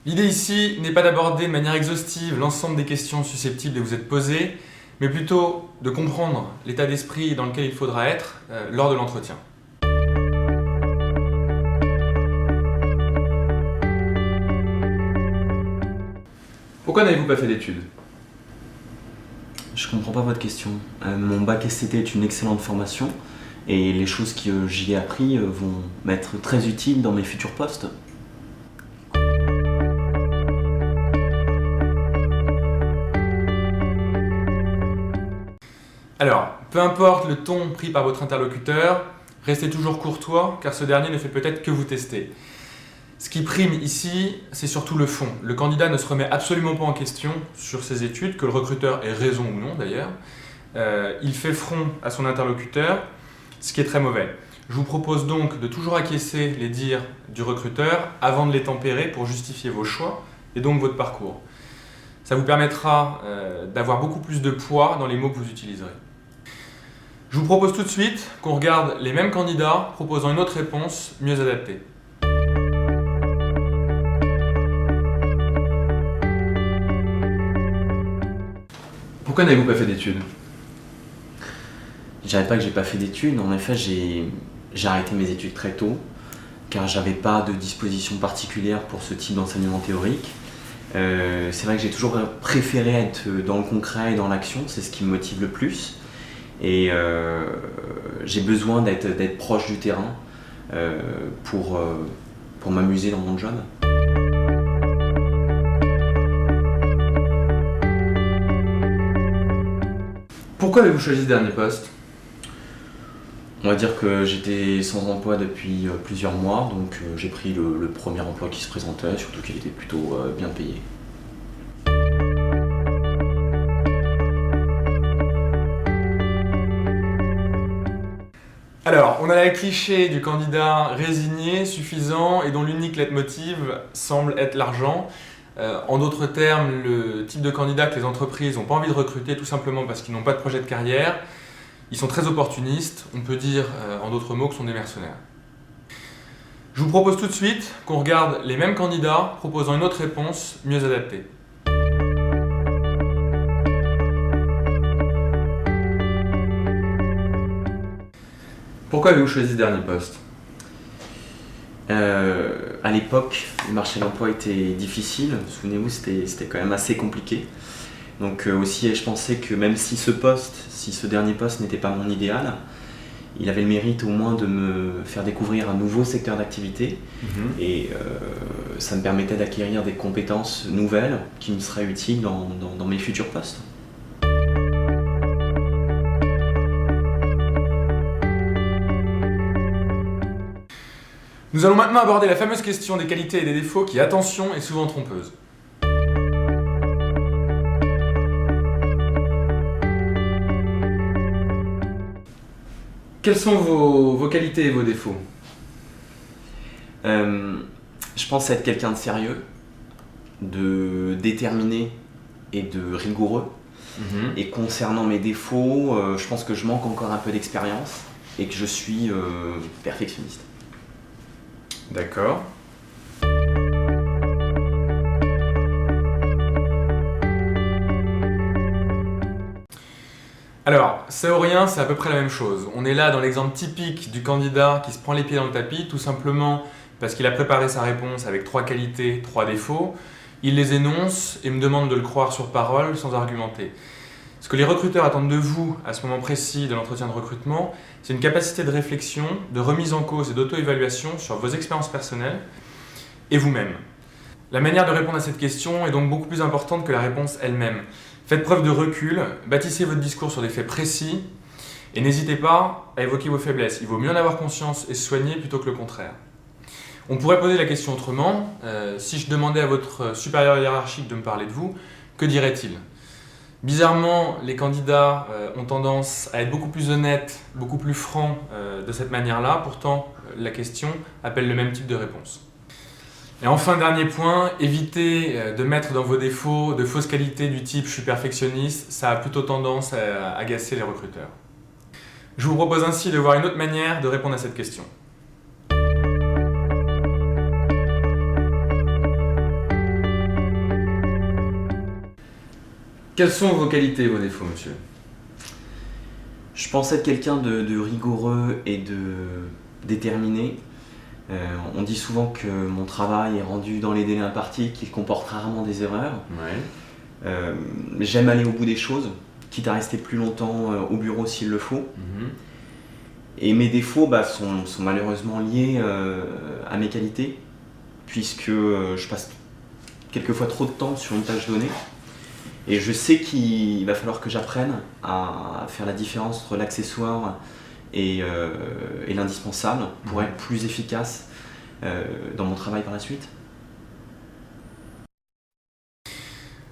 L'idée ici n'est pas d'aborder de manière exhaustive l'ensemble des questions susceptibles de vous être posées, mais plutôt de comprendre l'état d'esprit dans lequel il faudra être lors de l'entretien. Pourquoi n'avez-vous pas fait d'études? Je comprends pas votre question. Mon bac SCT est une excellente formation et les choses que j'y ai appris vont m'être très utiles dans mes futurs postes. Alors, peu importe le ton pris par votre interlocuteur, restez toujours courtois car ce dernier ne fait peut-être que vous tester. Ce qui prime ici, c'est surtout le fond. Le candidat ne se remet absolument pas en question sur ses études, que le recruteur ait raison ou non d'ailleurs. Il fait front à son interlocuteur, ce qui est très mauvais. Je vous propose donc de toujours acquiescer les dires du recruteur avant de les tempérer pour justifier vos choix et donc votre parcours. Ça vous permettra d'avoir beaucoup plus de poids dans les mots que vous utiliserez. Je vous propose tout de suite qu'on regarde les mêmes candidats proposant une autre réponse mieux adaptée. Pourquoi n'avez-vous pas fait d'études? Je dirais pas que j'ai pas fait d'études, en effet j'ai arrêté mes études très tôt car j'avais pas de disposition particulière pour ce type d'enseignement théorique. C'est vrai que j'ai toujours préféré être dans le concret et dans l'action, c'est ce qui me motive le plus. Et j'ai besoin d'être proche du terrain pour m'amuser dans mon job. Pourquoi avez-vous choisi ce dernier poste? On va dire que j'étais sans emploi depuis plusieurs mois, donc j'ai pris le premier emploi qui se présentait, surtout qu'il était plutôt bien payé. Alors, on a le cliché du candidat résigné, suffisant et dont l'unique leitmotiv semble être l'argent. En d'autres termes, le type de candidat que les entreprises n'ont pas envie de recruter tout simplement parce qu'ils n'ont pas de projet de carrière. Ils sont très opportunistes, on peut dire en d'autres mots que ce sont des mercenaires. Je vous propose tout de suite qu'on regarde les mêmes candidats proposant une autre réponse mieux adaptée. Pourquoi avez-vous choisi ce dernier poste? À l'époque, le marché de l'emploi était difficile, souvenez-vous, c'était quand même assez compliqué. Donc aussi, je pensais que même si ce dernier poste n'était pas mon idéal, il avait le mérite au moins de me faire découvrir un nouveau secteur d'activité et ça me permettait d'acquérir des compétences nouvelles qui me seraient utiles dans mes futurs postes. Nous allons maintenant aborder la fameuse question des qualités et des défauts qui, attention, est souvent trompeuse. Quelles sont vos qualités et vos défauts? Je pense être quelqu'un de sérieux, de déterminé et de rigoureux. Et concernant mes défauts, je pense que je manque encore un peu d'expérience et que je suis perfectionniste. D'accord. Alors, ça ou rien, c'est à peu près la même chose. On est là dans l'exemple typique du candidat qui se prend les pieds dans le tapis, tout simplement parce qu'il a préparé sa réponse avec 3 qualités, 3 défauts. Il les énonce et me demande de le croire sur parole sans argumenter. Ce que les recruteurs attendent de vous à ce moment précis de l'entretien de recrutement, c'est une capacité de réflexion, de remise en cause et d'auto-évaluation sur vos expériences personnelles et vous-même. La manière de répondre à cette question est donc beaucoup plus importante que la réponse elle-même. Faites preuve de recul, bâtissez votre discours sur des faits précis et n'hésitez pas à évoquer vos faiblesses. Il vaut mieux en avoir conscience et se soigner plutôt que le contraire. On pourrait poser la question autrement. Si je demandais à votre supérieur hiérarchique de me parler de vous, que dirait-il ? Bizarrement, les candidats ont tendance à être beaucoup plus honnêtes, beaucoup plus francs de cette manière-là. Pourtant, la question appelle le même type de réponse. Et enfin, dernier point, évitez de mettre dans vos défauts de fausses qualités du type « je suis perfectionniste », ça a plutôt tendance à agacer les recruteurs. Je vous propose ainsi de voir une autre manière de répondre à cette question. Quelles sont vos qualités et vos défauts, monsieur? Je pense être quelqu'un de rigoureux et de déterminé. On dit souvent que mon travail est rendu dans les délais impartis, qu'il comporte rarement des erreurs. Ouais. J'aime aller au bout des choses, quitte à rester plus longtemps au bureau s'il le faut. Mhm. Et mes défauts sont malheureusement liés à mes qualités, puisque je passe quelquefois trop de temps sur une tâche donnée. Et je sais qu'il va falloir que j'apprenne à faire la différence entre l'accessoire et l'indispensable pour être plus efficace dans mon travail par la suite.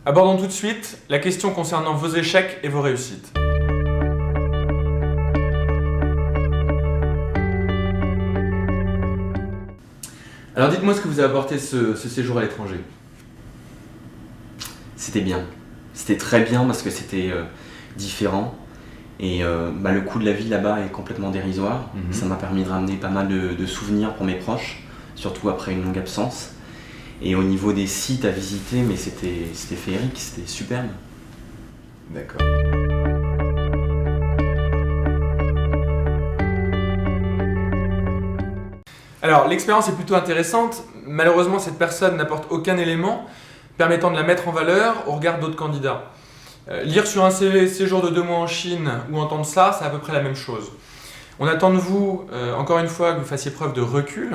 Abordons tout de suite la question concernant vos échecs et vos réussites. Alors dites-moi ce que vous a apporté ce séjour à l'étranger. C'était bien. C'était très bien parce que c'était différent. Et le coût de la vie là-bas est complètement dérisoire. Mhm. Ça m'a permis de ramener pas mal de souvenirs pour mes proches, surtout après une longue absence. Et au niveau des sites à visiter, mais c'était féerique, c'était superbe. D'accord. Alors, l'expérience est plutôt intéressante. Malheureusement, cette personne n'apporte aucun élément permettant de la mettre en valeur au regard d'autres candidats. Lire sur un CV séjour de 2 mois en Chine ou entendre ça, c'est à peu près la même chose. On attend de vous, encore une fois, que vous fassiez preuve de recul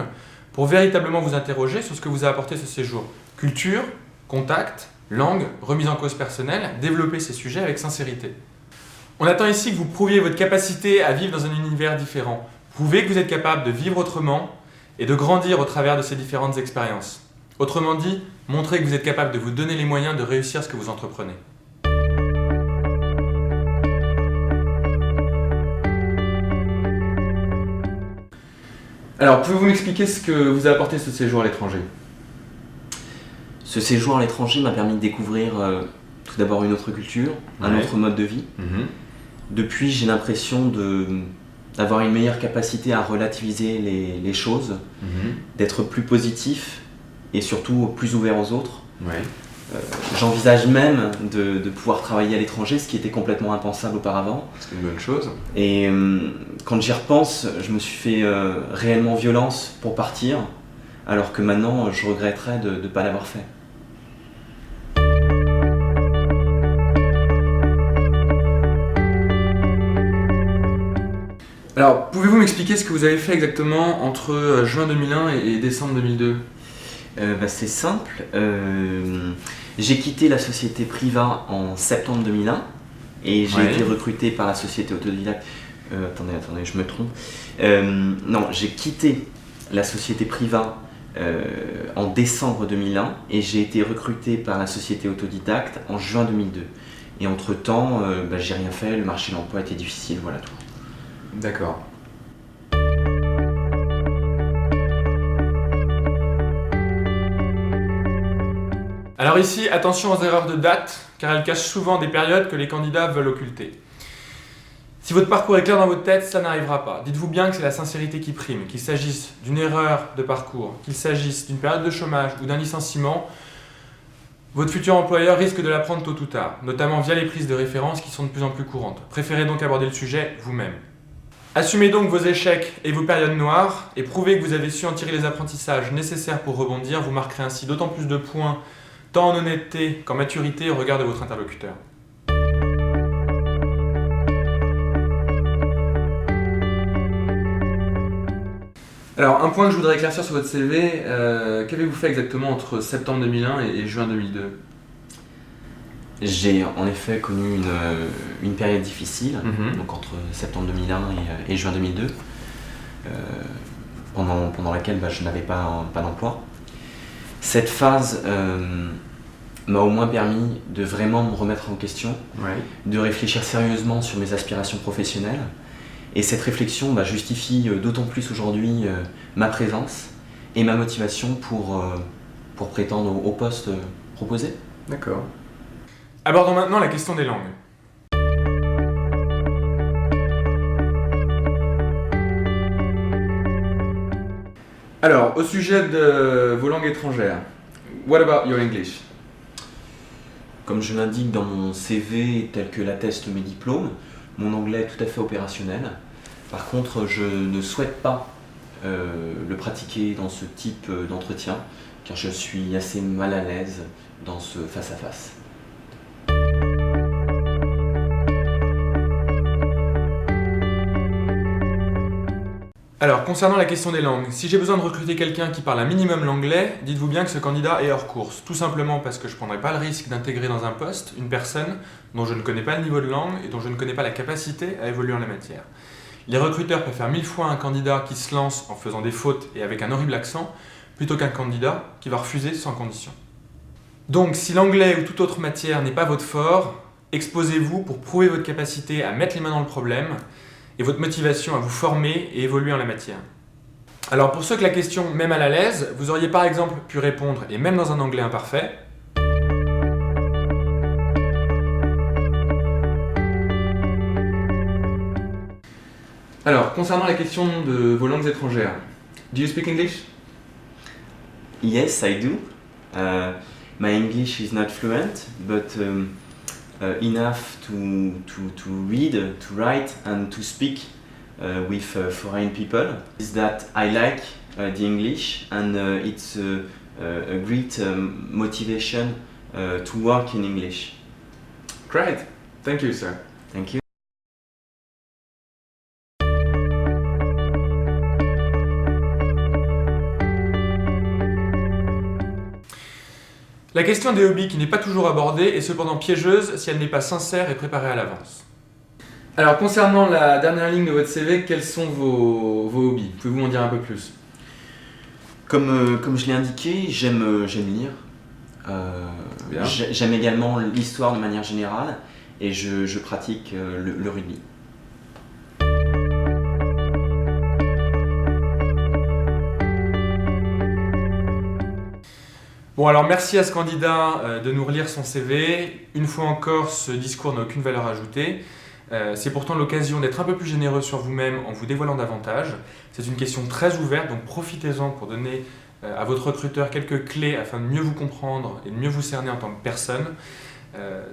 pour véritablement vous interroger sur ce que vous a apporté ce séjour. Culture, contact, langue, remise en cause personnelle, développer ces sujets avec sincérité. On attend ici que vous prouviez votre capacité à vivre dans un univers différent. Prouvez que vous êtes capable de vivre autrement et de grandir au travers de ces différentes expériences. Autrement dit, montrez que vous êtes capable de vous donner les moyens de réussir ce que vous entreprenez. Alors, pouvez-vous m'expliquer ce que vous a apporté ce séjour à l'étranger? Ce séjour à l'étranger m'a permis de découvrir tout d'abord une autre culture, un Ouais. autre mode de vie. Mhm. Depuis, j'ai l'impression d'avoir une meilleure capacité à relativiser les choses, Mhm. d'être plus positif et surtout plus ouvert aux autres. Ouais. J'envisage même de pouvoir travailler à l'étranger, ce qui était complètement impensable auparavant. C'est une bonne chose. Et quand j'y repense, je me suis fait réellement violence pour partir, alors que maintenant, je regretterais de ne pas l'avoir fait. Alors, pouvez-vous m'expliquer ce que vous avez fait exactement entre juin 2001 et décembre 2002? C'est simple. J'ai quitté la société Priva en septembre 2001 et j'ai Ouais. été recruté par la société autodidacte. Attendez, je me trompe. Non, j'ai quitté la société Priva en décembre 2001 et j'ai été recruté par la société autodidacte en juin 2002. Et entre-temps, j'ai rien fait, le marché de l'emploi était difficile, voilà tout. D'accord. Alors ici, attention aux erreurs de date, car elles cachent souvent des périodes que les candidats veulent occulter. Si votre parcours est clair dans votre tête, ça n'arrivera pas. Dites-vous bien que c'est la sincérité qui prime, qu'il s'agisse d'une erreur de parcours, qu'il s'agisse d'une période de chômage ou d'un licenciement, votre futur employeur risque de l'apprendre tôt ou tard, notamment via les prises de référence qui sont de plus en plus courantes. Préférez donc aborder le sujet vous-même. Assumez donc vos échecs et vos périodes noires et prouvez que vous avez su en tirer les apprentissages nécessaires pour rebondir. Vous marquerez ainsi d'autant plus de points, tant en honnêteté qu'en maturité au regard de votre interlocuteur. Alors, un point que je voudrais éclaircir sur votre CV, qu'avez-vous fait exactement entre septembre 2001 et juin 2002? J'ai en effet connu une période difficile, Mhm. donc entre septembre 2001 et juin 2002, pendant laquelle je n'avais pas d'emploi. Cette phase m'a au moins permis de vraiment me remettre en question, Ouais. de réfléchir sérieusement sur mes aspirations professionnelles. Et cette réflexion justifie d'autant plus aujourd'hui ma présence et ma motivation pour prétendre au poste proposé. D'accord. Abordons maintenant la question des langues. Alors, au sujet de vos langues étrangères, what about your English? Comme je l'indique dans mon CV tel que l'attestent mes diplômes, mon anglais est tout à fait opérationnel. Par contre, je ne souhaite pas le pratiquer dans ce type d'entretien, car je suis assez mal à l'aise dans ce face-à-face. Alors, concernant la question des langues, si j'ai besoin de recruter quelqu'un qui parle un minimum l'anglais, dites-vous bien que ce candidat est hors course. Tout simplement parce que je ne prendrai pas le risque d'intégrer dans un poste une personne dont je ne connais pas le niveau de langue et dont je ne connais pas la capacité à évoluer en la matière. Les recruteurs préfèrent 1000 fois un candidat qui se lance en faisant des fautes et avec un horrible accent, plutôt qu'un candidat qui va refuser sans condition. Donc, si l'anglais ou toute autre matière n'est pas votre fort, exposez-vous pour prouver votre capacité à mettre les mains dans le problème et votre motivation à vous former et évoluer en la matière. Alors pour ceux que la question met mal à l'aise, vous auriez par exemple pu répondre, et même dans un anglais imparfait, alors, concernant la question de vos langues étrangères, do you speak English? Yes, I do. My English is not fluent, but enough to read, to write and to speak with foreign people. Is that I like the English and it's a great motivation to work in English. Great, thank you sir. Thank you. La question des hobbies qui n'est pas toujours abordée est cependant piégeuse si elle n'est pas sincère et préparée à l'avance. Alors concernant la dernière ligne de votre CV, quels sont vos hobbies? Pouvez-vous m'en dire un peu plus? Comme je l'ai indiqué, j'aime lire. J'aime également l'histoire de manière générale et je pratique le rugby. Bon alors merci à ce candidat de nous relire son CV. Une fois encore, ce discours n'a aucune valeur ajoutée. C'est pourtant l'occasion d'être un peu plus généreux sur vous-même en vous dévoilant davantage. C'est une question très ouverte, donc profitez-en pour donner à votre recruteur quelques clés afin de mieux vous comprendre et de mieux vous cerner en tant que personne.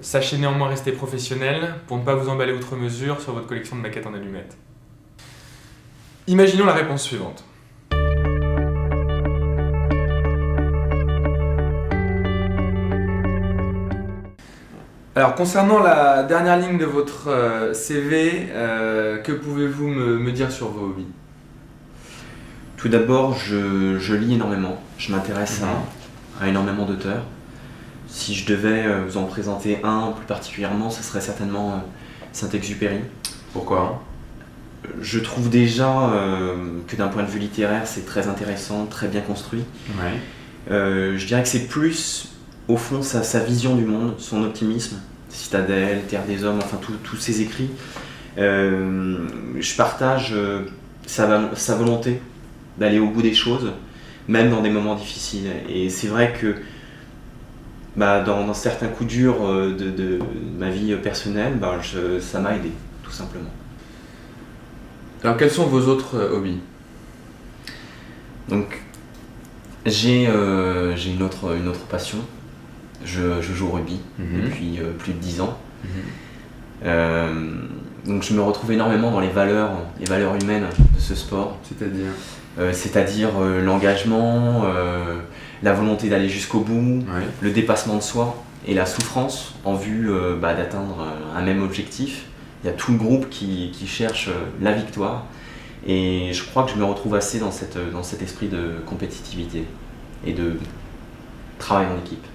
Sachez néanmoins rester professionnel pour ne pas vous emballer outre mesure sur votre collection de maquettes en allumettes. Imaginons la réponse suivante. Alors, concernant la dernière ligne de votre CV, que pouvez-vous me dire sur vos hobbies? Tout d'abord, je lis énormément. Je m'intéresse à énormément d'auteurs. Si je devais vous en présenter un plus particulièrement, ce serait certainement Saint-Exupéry. Pourquoi? Je trouve déjà que d'un point de vue littéraire, c'est très intéressant, très bien construit. Ouais. Je dirais que c'est plus, au fond, sa vision du monde, son optimisme, Citadelle, Terre des Hommes, enfin tous ses écrits. Je partage sa volonté d'aller au bout des choses, même dans des moments difficiles. Et c'est vrai que dans certains coups durs de ma vie personnelle, ça m'a aidé, tout simplement. Alors, quels sont vos autres hobbies? Donc, j'ai une autre passion. Je joue au rugby depuis plus de 10 ans. Donc je me retrouve énormément dans les valeurs humaines de ce sport. C'est-à-dire l'engagement, la volonté d'aller jusqu'au bout, le dépassement de soi et la souffrance en vue d'atteindre un même objectif. Il y a tout le groupe qui cherche la victoire et je crois que je me retrouve assez dans cet esprit de compétitivité et de travail en équipe.